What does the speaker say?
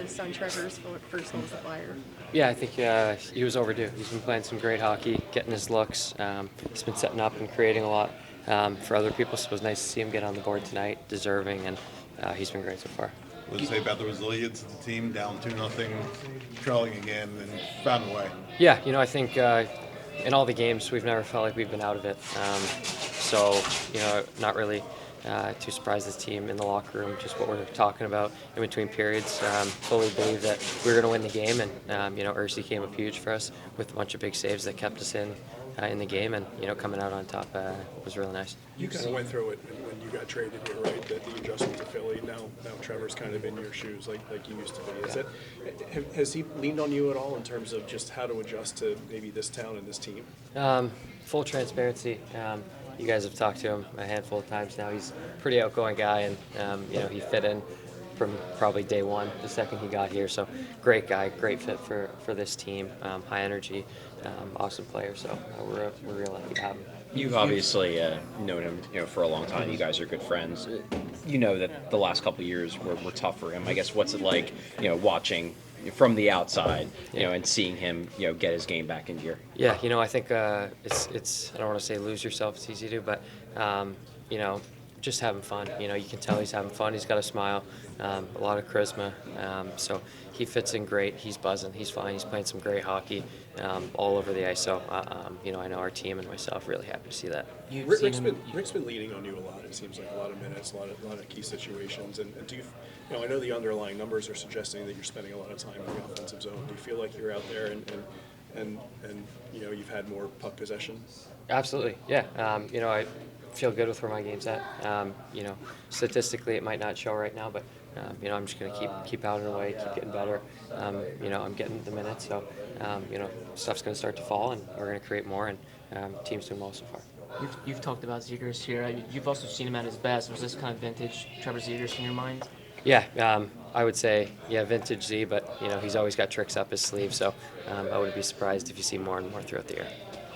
missed on Trevor's first goal as a Flyer? Yeah, I think he was overdue. He's been playing some great hockey, getting his looks. He's been setting up and creating a lot for other people, so it was nice to see him get on the board tonight, deserving, and he's been great so far. What do you say about the resilience of the team, down 2-0, trailing again, and found a way? Yeah, I think in all the games, we've never felt like we've been out of it. So, not really too surprised this team in the locker room, just what we're talking about in between periods. Fully believe that we were going to win the game, and, Ursi came up huge for us with a bunch of big saves that kept us in the game, and, coming out on top was really nice. You kind of went through it when you got traded here, right? That the adjustment to Philly. Now Trevor's kind of in your shoes, like you used to be. Is it? Has he leaned on you at all in terms of just how to adjust to maybe this town and this team? Full transparency. You guys have talked to him a handful of times now. He's a pretty outgoing guy, and he fit in from probably day one, the second he got here. So great guy, great fit for this team. High energy, awesome player. So we're real lucky to have him. You've obviously known him, for a long time. You guys are good friends. You know that the last couple of years were tough for him. I guess what's it like, watching from the outside, and seeing him, get his game back in gear? Yeah, I think it's I don't want to say lose yourself. It's easy to, but just having fun. You can tell he's having fun. He's got a smile, a lot of charisma. So he fits in great. He's buzzing. He's fine. He's playing some great hockey all over the ice. So I know our team and myself really happy to see that. Rick's been leaning on you a lot. It seems like a lot of minutes, a lot of key situations. And do you, I know the underlying numbers are suggesting that you're spending a lot of time in the offensive zone. Do you feel like you're out there and you've had more puck possession? Absolutely, yeah. I feel good with where my game's at. Statistically, it might not show right now, but I'm just going to keep pounding away, keep getting better. I'm getting the minutes, so stuff's going to start to fall, and we're going to create more. And team's doing well so far. You've talked about Zegers here. You've also seen him at his best. Was this kind of vintage Trevor Zegers in your mind? Yeah, I would say, vintage Z, but he's always got tricks up his sleeve, so I wouldn't be surprised if you see more and more throughout the year.